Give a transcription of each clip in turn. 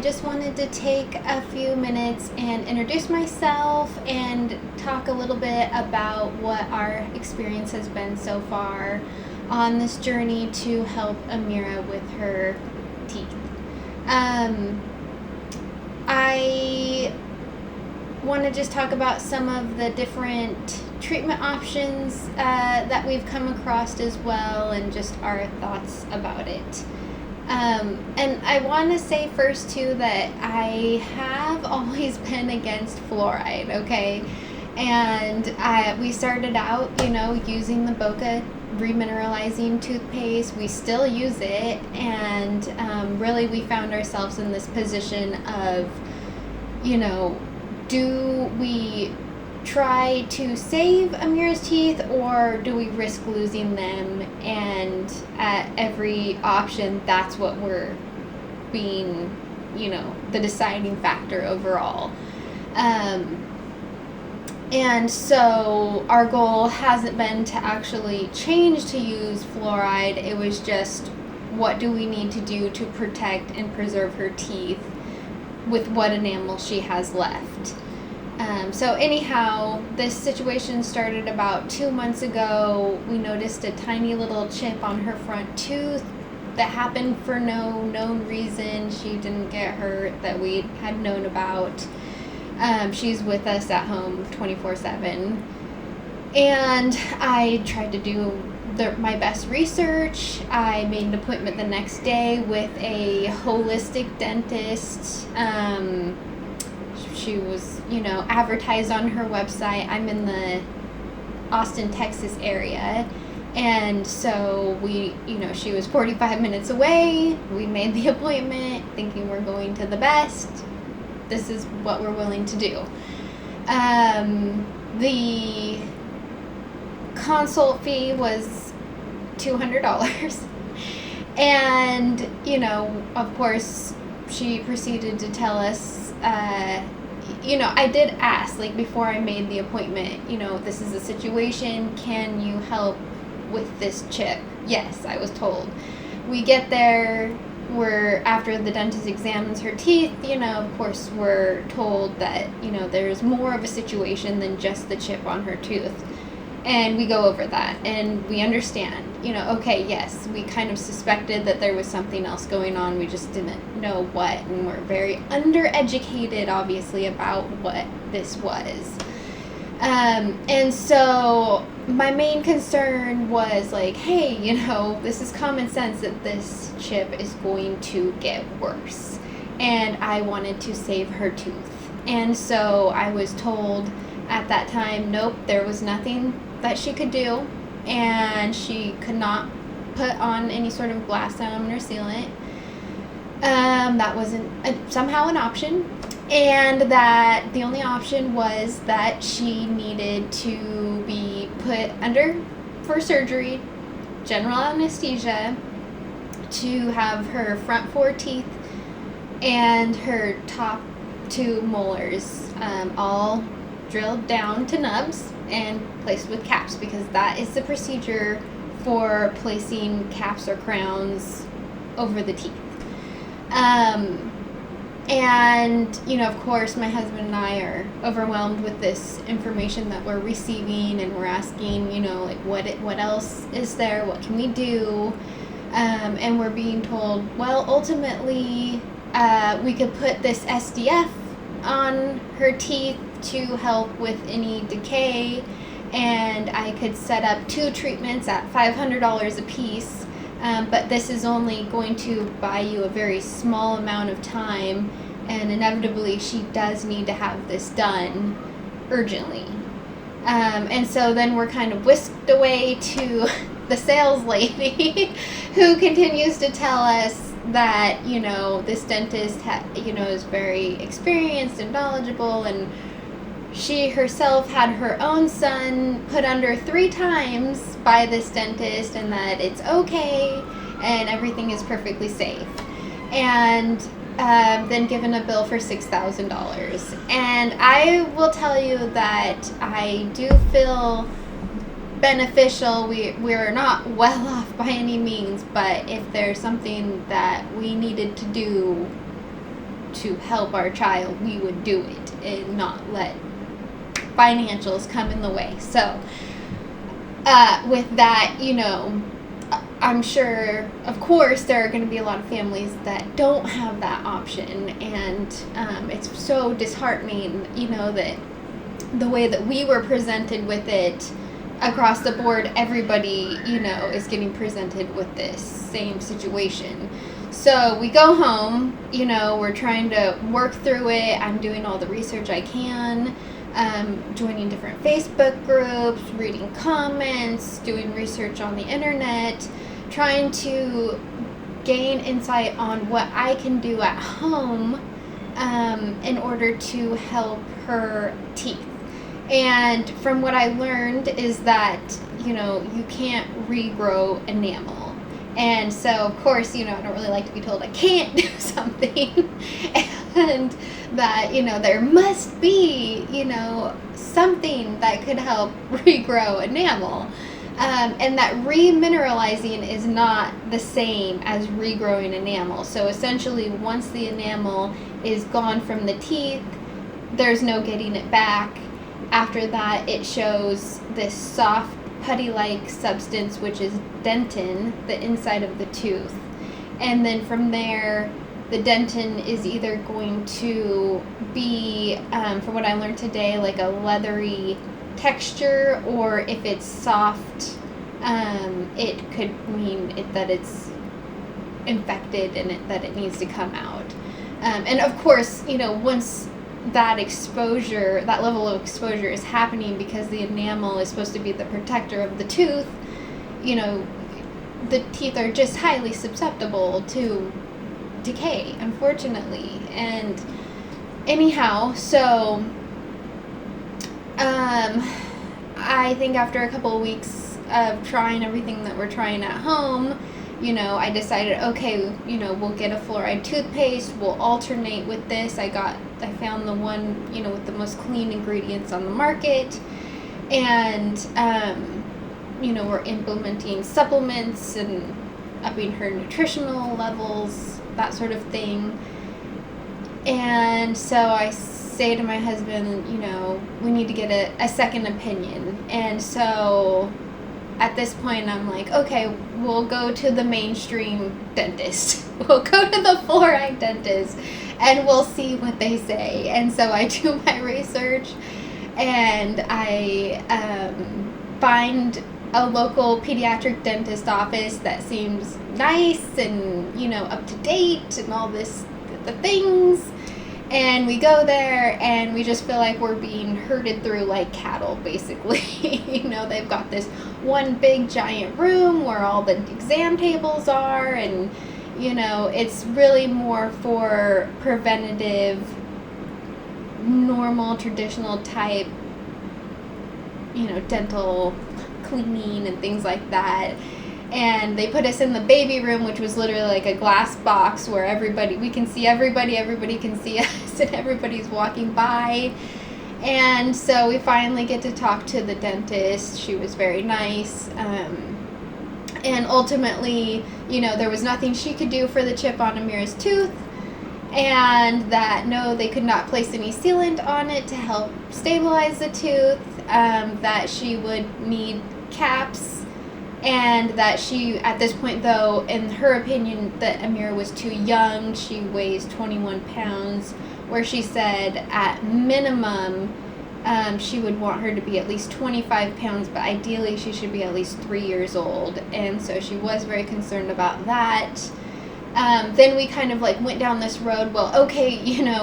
just wanted to take a few minutes and introduce myself and talk a little bit about what our experience has been so far on this journey to help Amira with her teeth. I want to just talk about some of the different treatment options that we've come across as well, and just our thoughts about it. And I want to say first too that I have always been against fluoride, okay? And we started out, using the Boca remineralizing toothpaste. We still use it, and really we found ourselves in this position of, do we try to save Amira's teeth, or do we risk losing them? And at every option, that's what we're being, the deciding factor overall. And so our goal hasn't been to actually change to use fluoride. It was just, what do we need to do to protect and preserve her teeth with what enamel she has left? So anyhow, this situation started about 2 months ago. We noticed a tiny little chip on her front tooth that happened for no known reason. She didn't get hurt that we had known about. She's with us at home 24/7. And I tried to do my best research. I made an appointment the next day with a holistic dentist. She was, advertised on her website. I'm in the Austin, Texas area. And so she was 45 minutes away. We made the appointment thinking we're going to the best. This is what we're willing to do. The consult fee was $200. And, of course, she proceeded to tell us, I did ask, before I made the appointment, this is a situation, can you help with this chip? Yes, I was told. We get there, after the dentist examines her teeth, of course, we're told that, there's more of a situation than just the chip on her tooth. And we go over that, and we understand, okay, yes, we kind of suspected that there was something else going on. We just didn't know what, and we're very undereducated, obviously, about what this was. And so my main concern was hey, this is common sense that this chip is going to get worse. And I wanted to save her tooth. And so I was told at that time, nope, there was nothing that she could do, and she could not put on any sort of glass element or sealant. That wasn't somehow an option, and that the only option was that she needed to be put under for surgery, general anesthesia, to have her front 4 teeth and her top 2 molars all drilled down to nubs and placed with caps, because that is the procedure for placing caps or crowns over the teeth. And, of course, my husband and I are overwhelmed with this information that we're receiving, and we're asking, what else is there? What can we do? And we're being told, well, ultimately, we could put this SDF on her teeth to help with any decay, and I could set up 2 treatments at $500 a piece, but this is only going to buy you a very small amount of time, and inevitably she does need to have this done urgently. And so then we're kind of whisked away to the sales lady who continues to tell us that, this dentist is very experienced and knowledgeable, and she herself had her own son put under 3 times by this dentist, and that it's okay and everything is perfectly safe. And then given a bill for $6,000. And I will tell you that I do feel beneficial. We're not well off by any means, but if there's something that we needed to do to help our child, we would do it and not let financials come in the way. So with that, I'm sure, of course, there are going to be a lot of families that don't have that option, and it's so disheartening, that the way that we were presented with it across the board, everybody, is getting presented with this same situation. So we go home, we're trying to work through it. I'm doing all the research I can, joining different Facebook groups, reading comments, doing research on the internet, trying to gain insight on what I can do at home in order to help her teeth. And from what I learned is that, you can't regrow enamel. And so, of course, I don't really like to be told I can't do something. And that, there must be, something that could help regrow enamel. And that remineralizing is not the same as regrowing enamel. So essentially, once the enamel is gone from the teeth, there's no getting it back. After that, it shows this soft, putty-like substance, which is dentin, the inside of the tooth. And then from there, the dentin is either going to be, from what I learned today, like a leathery texture, or if it's soft, it could mean that it's infected and that it needs to come out. And of course, once that exposure, that level of exposure is happening, because the enamel is supposed to be the protector of the tooth, the teeth are just highly susceptible to decay, unfortunately. And anyhow, so I think after a couple of weeks of trying everything that we're trying at home, I decided, okay, we'll get a fluoride toothpaste, we'll alternate with this. I found the one, with the most clean ingredients on the market, and, we're implementing supplements and upping her nutritional levels, that sort of thing. And so I say to my husband, we need to get a second opinion. And so at this point, I'm like, okay, we'll go to the mainstream dentist. We'll go to the fluoride dentist, and we'll see what they say. And so I do my research, and I find a local pediatric dentist office that seems nice and, up to date and all the things. And we go there, and we just feel like we're being herded through like cattle, basically. They've got this one big giant room where all the exam tables are, and, it's really more for preventative, normal, traditional type, dental cleaning and things like that. And they put us in the baby room, which was literally like a glass box where we can see everybody can see us, and everybody's walking by. And so we finally get to talk to the dentist. She was very nice. And ultimately, there was nothing she could do for the chip on Amira's tooth, and that no, they could not place any sealant on it to help stabilize the tooth, that she would need caps. And that she, at this point though, in her opinion, that Amira was too young. She weighs 21 pounds, where she said at minimum, she would want her to be at least 25 pounds, but ideally she should be at least 3 years old. And so she was very concerned about that. Then we kind of like went down this road, well, okay,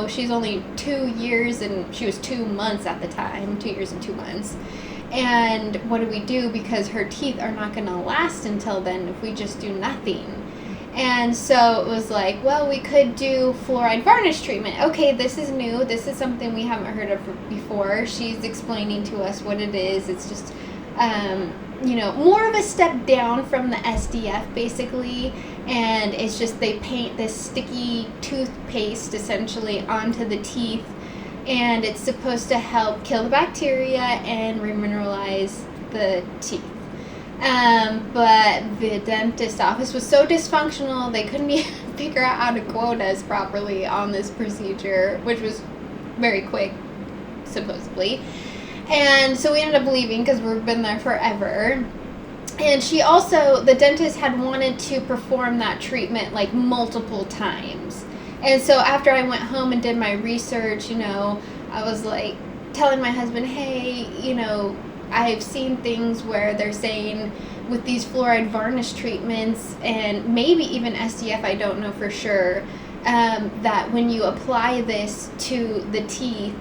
she's only 2 years, and she was 2 months at the time, 2 years and 2 months. And what do we do? Because her teeth are not going to last until then if we just do nothing. And so it was like, well, we could do fluoride varnish treatment. Okay, this is new. This is something we haven't heard of before. She's explaining to us what it is. It's just, more of a step down from the SDF, basically. And it's just they paint this sticky toothpaste, essentially, onto the teeth. And it's supposed to help kill the bacteria and remineralize the teeth. But the dentist office was so dysfunctional, they couldn't even figure out how to quote us properly on this procedure, which was very quick, supposedly. And so we ended up leaving because we've been there forever. And the dentist had wanted to perform that treatment like multiple times. And so after I went home and did my research, I was like telling my husband, hey, I've seen things where they're saying with these fluoride varnish treatments and maybe even SDF, I don't know for sure, that when you apply this to the teeth,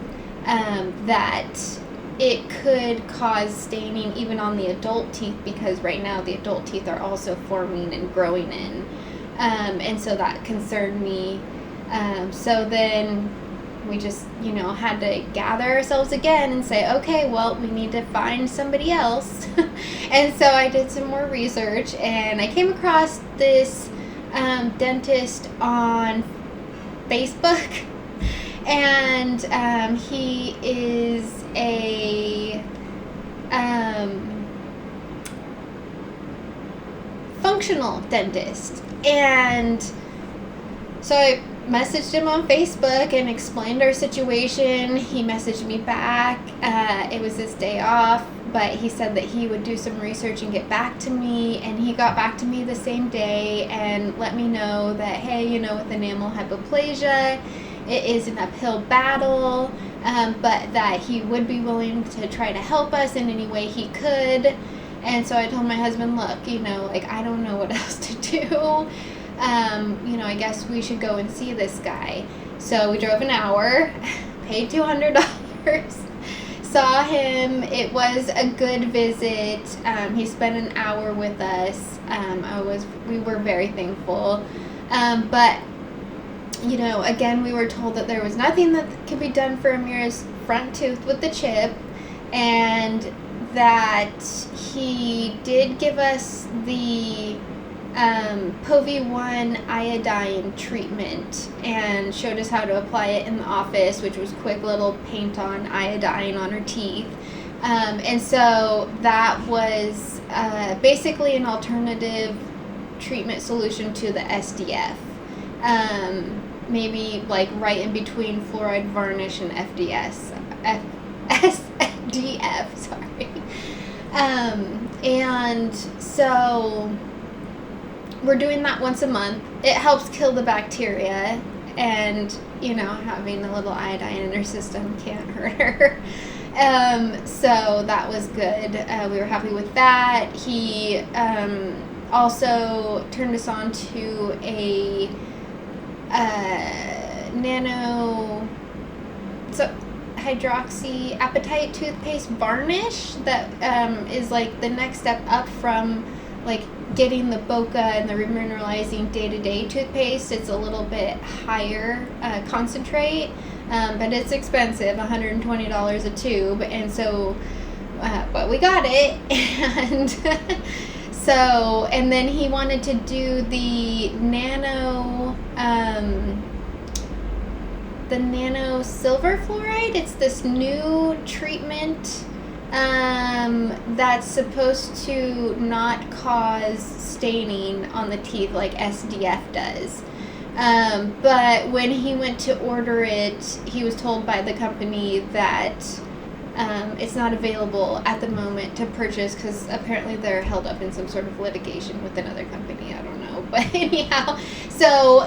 that it could cause staining even on the adult teeth, because right now the adult teeth are also forming and growing in. And so that concerned me. So then we just, had to gather ourselves again and say, okay, well, we need to find somebody else. And so I did some more research, and I came across this dentist on Facebook. And he is a functional dentist. And so I messaged him on Facebook and explained our situation. He messaged me back. It was his day off, but he said that he would do some research and get back to me. And he got back to me the same day and let me know that, hey, with enamel hypoplasia, it is an uphill battle, but that he would be willing to try to help us in any way he could. And so I told my husband, look, I don't know what else to do. I guess we should go and see this guy. So we drove an hour, paid $200, saw him. It was a good visit. He spent an hour with us. We were very thankful. But again, we were told that there was nothing that could be done for Amira's front tooth with the chip, and that he did give us the POV1 iodine treatment and showed us how to apply it in the office, which was quick little paint on iodine on her teeth. And so that was basically an alternative treatment solution to the SDF. Maybe like right in between fluoride varnish and SDF, sorry. And so we're doing that once a month. It helps kill the bacteria, and having a little iodine in her system can't hurt her. So that was good. We were happy with that. He also turned us on to a hydroxyapatite toothpaste varnish that is like the next step up from like getting the Boca and the remineralizing day-to-day toothpaste. It's a little bit higher concentrate, but it's expensive, $120 a tube, and so but we got it. And so, and then he wanted to do the nano silver fluoride. It's this new treatment that's supposed to not cause staining on the teeth like SDF does. But when he went to order it, he was told by the company that it's not available at the moment to purchase, because apparently they're held up in some sort of litigation with another company. I don't know. But anyhow, so,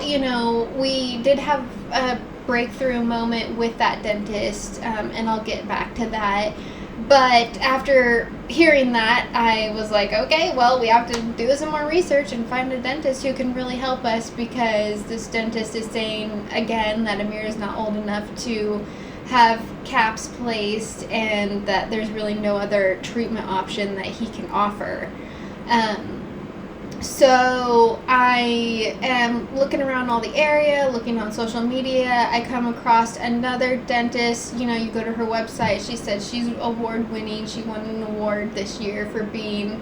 we did have a breakthrough moment with that dentist, and I'll get back to that. But after hearing that, I was like, okay, well, we have to do some more research and find a dentist who can really help us, because this dentist is saying, again, that Amir is not old enough to have caps placed, and that there's really no other treatment option that he can offer. So I am looking around all the area, looking on social media. I come across another dentist. You go to her website. She said she's award-winning. She won an award this year for being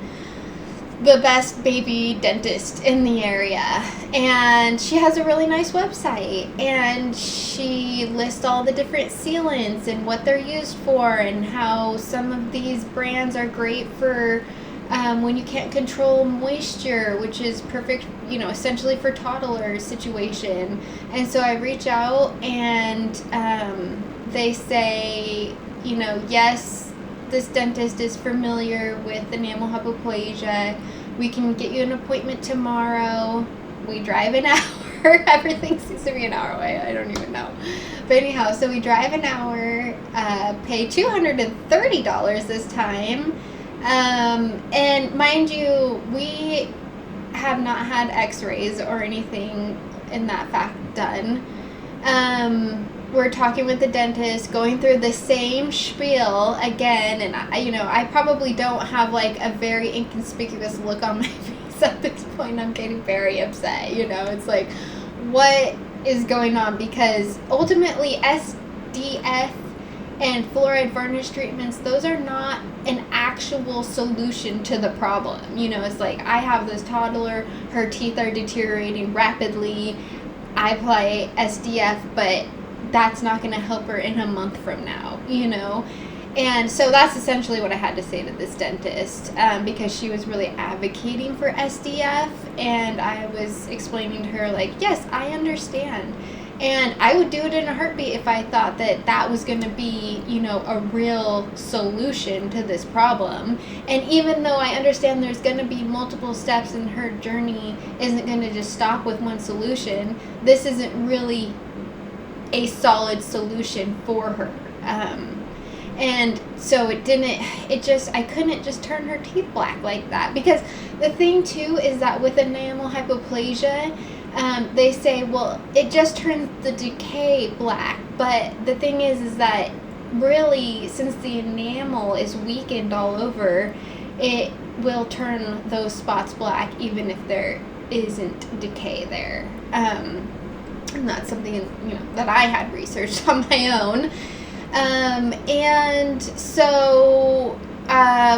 the best baby dentist in the area. And she has a really nice website. And she lists all the different sealants and what they're used for, and how some of these brands are great for when you can't control moisture, which is perfect, essentially for toddlers situation. And so I reach out, and they say, yes, this dentist is familiar with enamel hypoplasia. We can get you an appointment tomorrow. We drive an hour. Everything seems to be an hour away. I don't even know. But anyhow, so we drive an hour, pay $230 this time. And mind you, we have not had x-rays or anything in that fact done. We're talking with the dentist, going through the same spiel again, and I probably don't have like a very inconspicuous look on my face at this point. I'm getting very upset. It's like, what is going on? Because ultimately SDF and fluoride varnish treatments, those are not an actual solution to the problem. It's like, I have this toddler, her teeth are deteriorating rapidly. I apply SDF, but that's not going to help her in a month from now, And so that's essentially what I had to say to this dentist, because she was really advocating for SDF, and I was explaining to her, like, yes, I understand. And I would do it in a heartbeat if I thought that was going to be, a real solution to this problem. And even though I understand there's going to be multiple steps and her journey isn't going to just stop with one solution, this isn't really a solid solution for her. And so I couldn't just turn her teeth black like that. Because the thing too is that with enamel hypoplasia, they say, well, it just turns the decay black. But the thing is that really, since the enamel is weakened all over, it will turn those spots black even if there isn't decay there. And that's something, that I had researched on my own. And so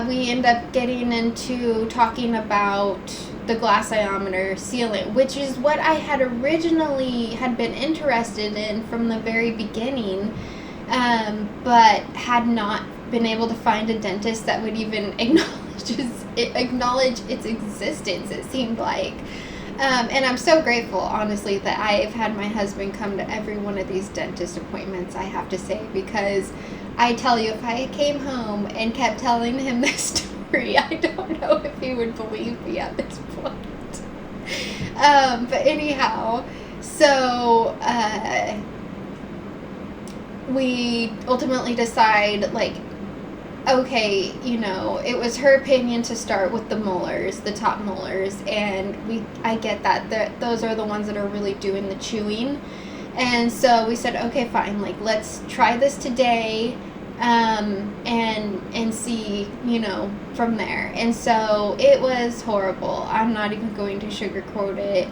we end up getting into talking about the glass iometer sealant, which is what I had originally had been interested in from the very beginning, but had not been able to find a dentist that would even acknowledge its existence, it seemed like. And I'm so grateful, honestly, that I've had my husband come to every one of these dentist appointments, I have to say, because I tell you, if I came home and kept telling him this story, I don't know if he would believe me at this point. But anyhow, so we ultimately decide, like, okay, it was her opinion to start with the molars, the top molars, and I get that those are the ones that are really doing the chewing. And so we said, okay, fine, like, let's try this today, and see, from there. And so it was horrible. I'm not even going to sugarcoat it.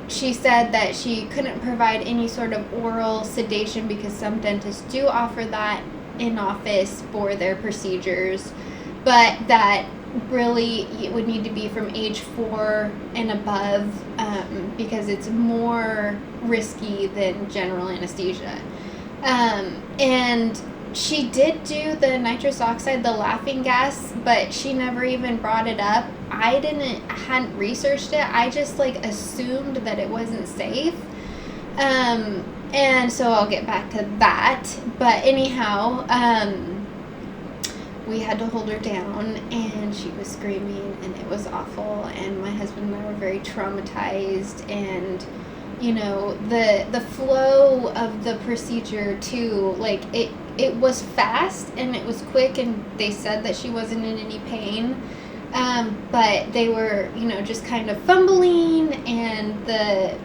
She said that she couldn't provide any sort of oral sedation because some dentists do offer that in office for their procedures, but that really it would need to be from age 4 and above, because it's more risky than general anesthesia. And she did do the nitrous oxide, the laughing gas, but she never even brought it up. I hadn't researched it. I just assumed that it wasn't safe. And so I'll get back to that. But anyhow, we had to hold her down, and she was screaming, and it was awful. And my husband and I were very traumatized. And, the flow of the procedure too, it was fast and it was quick, and they said that she wasn't in any pain. But they were, just kind of fumbling, and the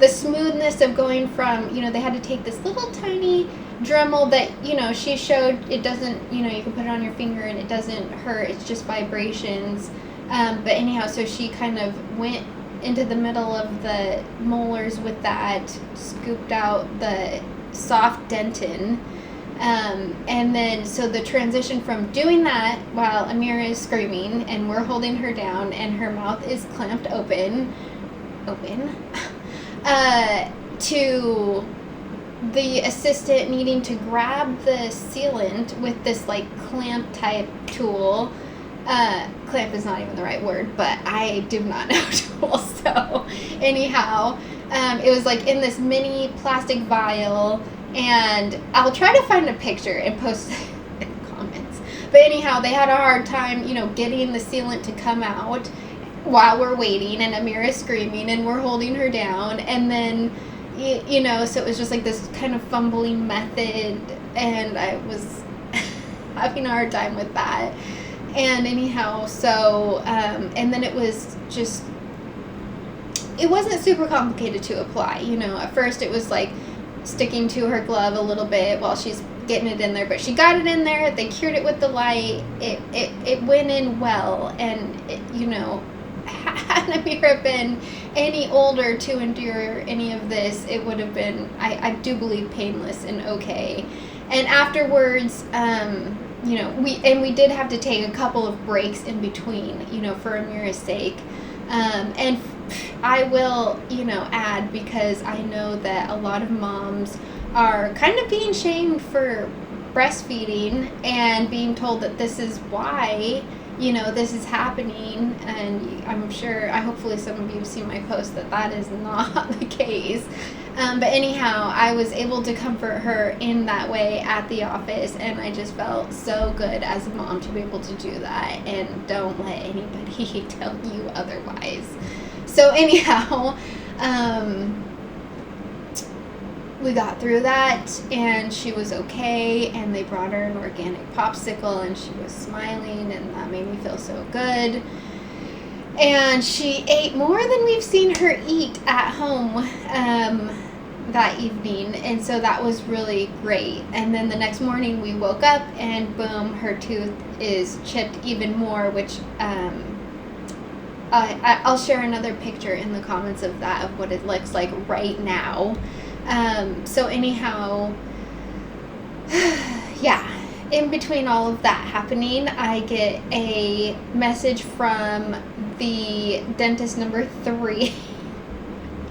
smoothness of going from, they had to take this little tiny Dremel that, she showed, it doesn't, you can put it on your finger and it doesn't hurt, it's just vibrations. But anyhow, so she kind of went into the middle of the molars with that, scooped out the soft dentin. And then, so the transition from doing that while Amira is screaming and we're holding her down and her mouth is clamped open, to the assistant needing to grab the sealant with this like clamp type tool. Clamp is not even the right word, but I do not know tool. So anyhow, it was like in this mini plastic vial, and I'll try to find a picture and post it in the comments. But anyhow, they had a hard time, getting the sealant to come out while we're waiting, and Amira's screaming, and we're holding her down, and then, so it was just like this kind of fumbling method, and I was having a hard time with that. And anyhow, so, and then it was just, it wasn't super complicated to apply, at first it was like sticking to her glove a little bit while she's getting it in there, but she got it in there, they cured it with the light, it went in well, and, had Amira been any older to endure any of this, it would have been, I do believe, painless and okay. And afterwards, we did have to take a couple of breaks in between, for Amira's sake. And I will, add, because I know that a lot of moms are kind of being shamed for breastfeeding and being told that this is why, this is happening. And hopefully some of you have seen my post that is not the case. But anyhow, I was able to comfort her in that way at the office, and I just felt so good as a mom to be able to do that, and don't let anybody tell you otherwise. So anyhow, we got through that, and she was okay, and they brought her an organic popsicle, and she was smiling, and that made me feel so good. And she ate more than we've seen her eat at home that evening, and so that was really great. And then the next morning we woke up, and boom, her tooth is chipped even more, which I'll share another picture in the comments of that, of what it looks like right now. So anyhow, yeah, in between all of that happening, I get a message from the dentist number 3.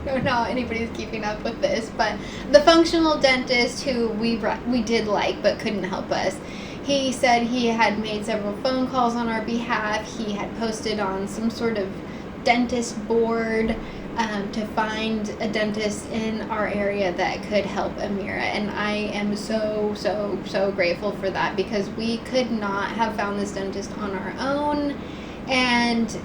I don't know how anybody's keeping up with this, but the functional dentist who we did like but couldn't help us. He said he had made several phone calls on our behalf. He had posted on some sort of dentist board to find a dentist in our area that could help Amira. And I am so, so, so grateful for that, because we could not have found this dentist on our own. And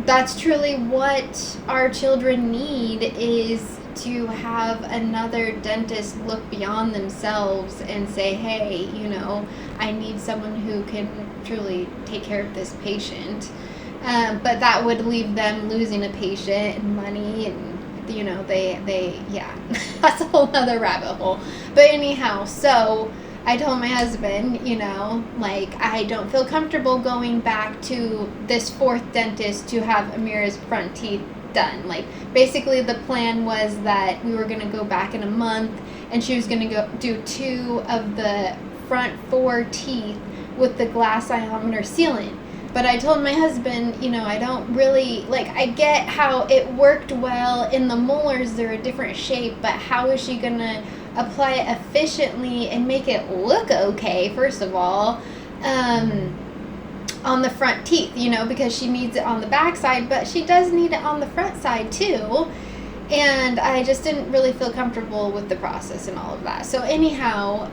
that's truly what our children need, is to have another dentist look beyond themselves and say, hey, I need someone who can truly take care of this patient. But that would leave them losing a patient and money, and that's a whole nother rabbit hole. But anyhow, so I told my husband, I don't feel comfortable going back to this 4th dentist to have Amira's front teeth done. Like, basically the plan was that we were going to go back in a month, and she was going to go do 2 of the front 4 teeth with the glass ionomer sealant. But I told my husband, I don't really, I get how it worked well in the molars, they're a different shape, but how is she going to apply it efficiently and make it look okay, first of all, on the front teeth, because she needs it on the back side, but she does need it on the front side too. And I just didn't really feel comfortable with the process and all of that. So anyhow,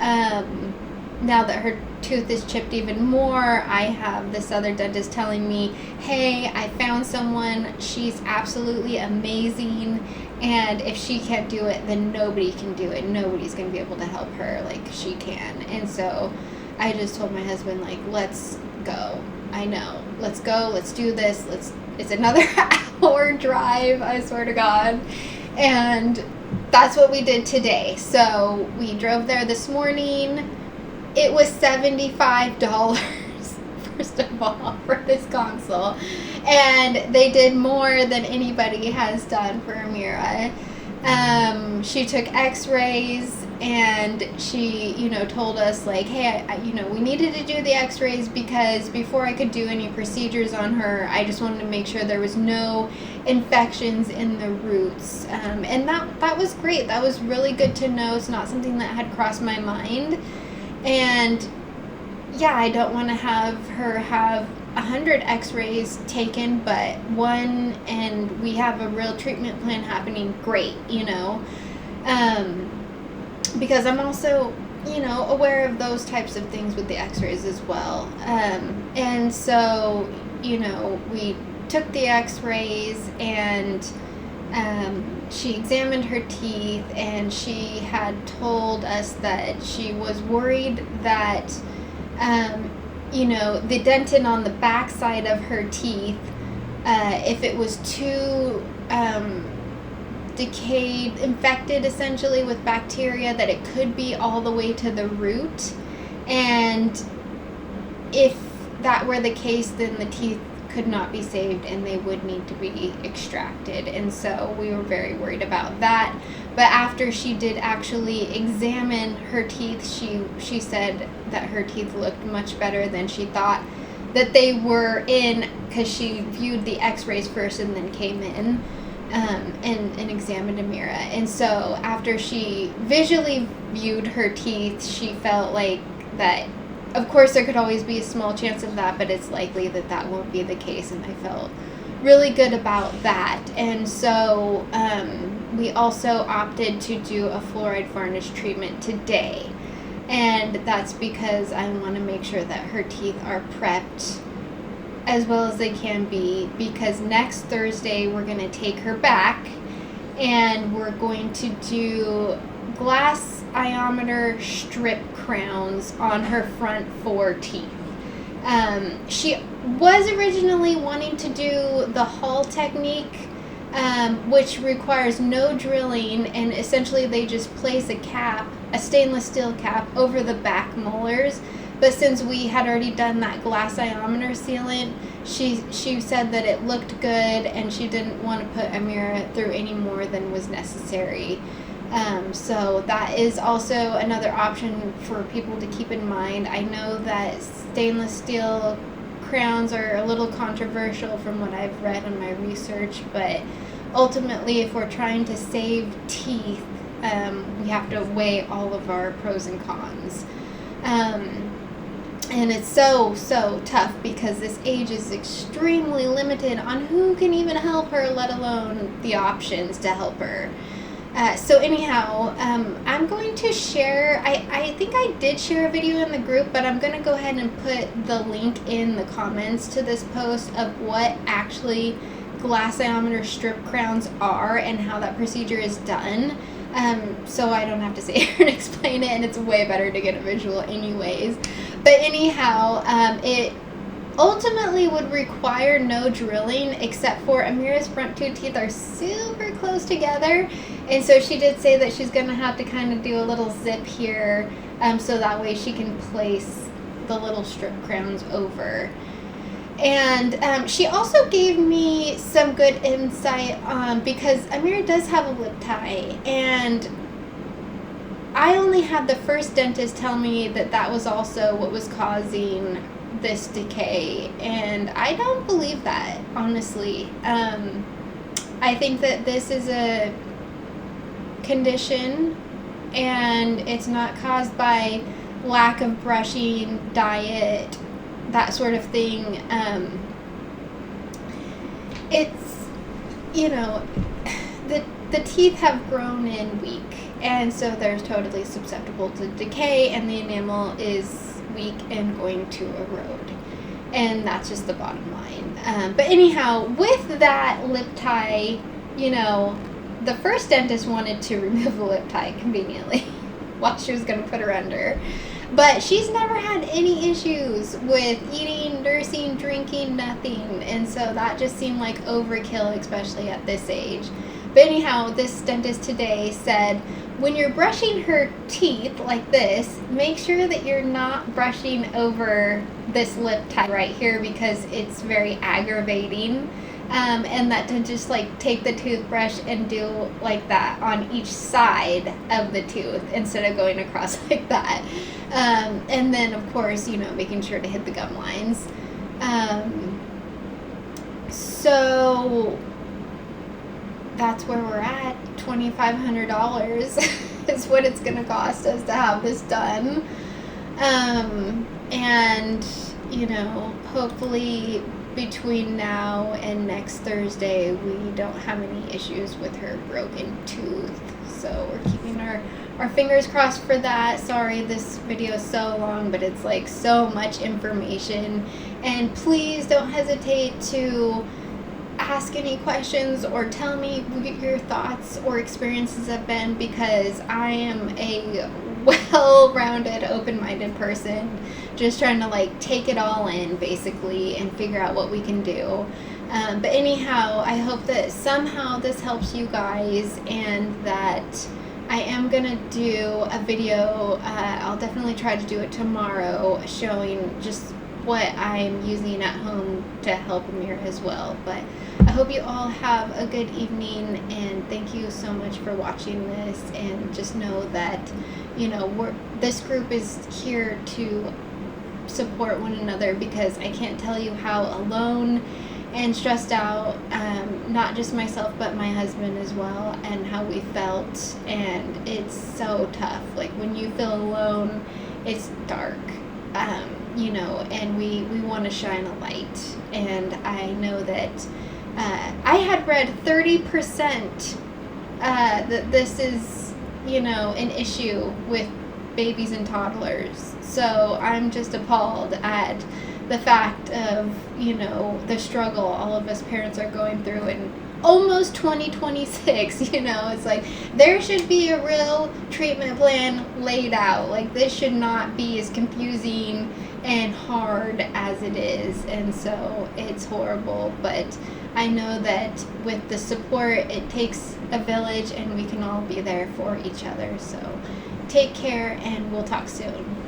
now that her tooth is chipped even more, I have this other dentist telling me, hey, I found someone, she's absolutely amazing, and if she can't do it, then nobody can do it. Nobody's going to be able to help her like she can. And so I just told my husband, let's go. I know. Let's go. Let's do this. It's another hour drive, I swear to God. And that's what we did today. So we drove there this morning. It was $75, first of all, for this console. And they did more than anybody has done for Amira. She took x-rays, and she, told us like, hey, we needed to do the x-rays because before I could do any procedures on her, I just wanted to make sure there was no infections in the roots. And that was great. That was really good to know. It's not something that had crossed my mind. And yeah, I don't want to have her have 100 x-rays taken, but one, and we have a real treatment plan happening, great, because I'm also, aware of those types of things with the x-rays as well. And so, we took the x-rays, and she examined her teeth, and she had told us that she was worried that the dentin on the back side of her teeth, if it was too decayed, infected essentially with bacteria, that it could be all the way to the root. And if that were the case, then the teeth could not be saved and they would need to be extracted. And so we were very worried about that. But after she did actually examine her teeth, she said that her teeth looked much better than she thought that they were in, because she viewed the x-rays first and then came in and examined Amira. And so after she visually viewed her teeth, she felt like that, of course there could always be a small chance of that, but it's likely that that won't be the case, and I felt really good about that. And so we also opted to do a fluoride varnish treatment today, and that's because I want to make sure that her teeth are prepped as well as they can be, because next Thursday we're going to take her back and we're going to do glass iometer strip crowns on her front 4 teeth. She was originally wanting to do the Hall technique, which requires no drilling, and essentially they just place a stainless steel cap over the back molars. But since we had already done that glass iometer sealant, she said that it looked good and she didn't want to put Amira through any more than was necessary. So that is also another option for people to keep in mind. I know that stainless steel crowns are a little controversial from what I've read in my research, but ultimately if we're trying to save teeth, we have to weigh all of our pros and cons. And it's so tough because this age is extremely limited on who can even help her, let alone the options to help her. So anyhow, I'm going to share, I think I did share a video in the group, but I'm going to go ahead and put the link in the comments to this post of what actually glass iometer strip crowns are and how that procedure is done. So I don't have to sit here and explain it, and it's way better to get a visual anyways. But anyhow, it ultimately would require no drilling, except for Amira's front 2 teeth are super close together, and so she did say that she's going to have to kind of do a little zip here, so that way she can place the little strip crowns over. And she also gave me some good insight because Amira does have a lip tie, and I only had the first dentist tell me that that was also what was causing this decay, and I don't believe that, honestly. I think that this is a condition, and it's not caused by lack of brushing, diet, that sort of thing. It's, the teeth have grown in weak, and so they're totally susceptible to decay, and the enamel is weak and going to erode, and that's just the bottom line. But anyhow, with that lip tie, the first dentist wanted to remove the lip tie conveniently while she was going to put her under. But she's never had any issues with eating, nursing, drinking, nothing. And so that just seemed like overkill, especially at this age. But anyhow, this dentist today said, when you're brushing her teeth like this, make sure that you're not brushing over this lip tie right here, because it's very aggravating. And that to just like take the toothbrush and do like that on each side of the tooth instead of going across like that. And then of course, you know, making sure to hit the gum lines. So that's where we're at. $2,500 is what it's going to cost us to have this done. And, you know, hopefully between now and next Thursday, we don't have any issues with her broken tooth. So we're keeping our fingers crossed for that. Sorry this video is so long, but it's like so much information. And please don't hesitate to ask any questions or tell me what your thoughts or experiences have been, because I am a well-rounded, open-minded person, just trying to like take it all in basically and figure out what we can do. But anyhow, I hope that somehow this helps you guys, and that I am gonna do a video, I'll definitely try to do it tomorrow, showing just what I'm using at home to help Amir as well. But I hope you all have a good evening, and thank you so much for watching this. And just know that, you know, this group is here to support one another, because I can't tell you how alone and stressed out, not just myself but my husband as well, and how we felt. And it's so tough. Like when you feel alone, it's dark. You know, and we want to shine a light. And I know that I had read 30% that this is, you know, an issue with babies and toddlers. So I'm just appalled at the fact of, you know, the struggle all of us parents are going through in almost 2026. You know, it's like there should be a real treatment plan laid out. Like this should not be as confusing and hard as it is. And so it's horrible, but I know that with the support, it takes a village, and we can all be there for each other. So take care, and we'll talk soon.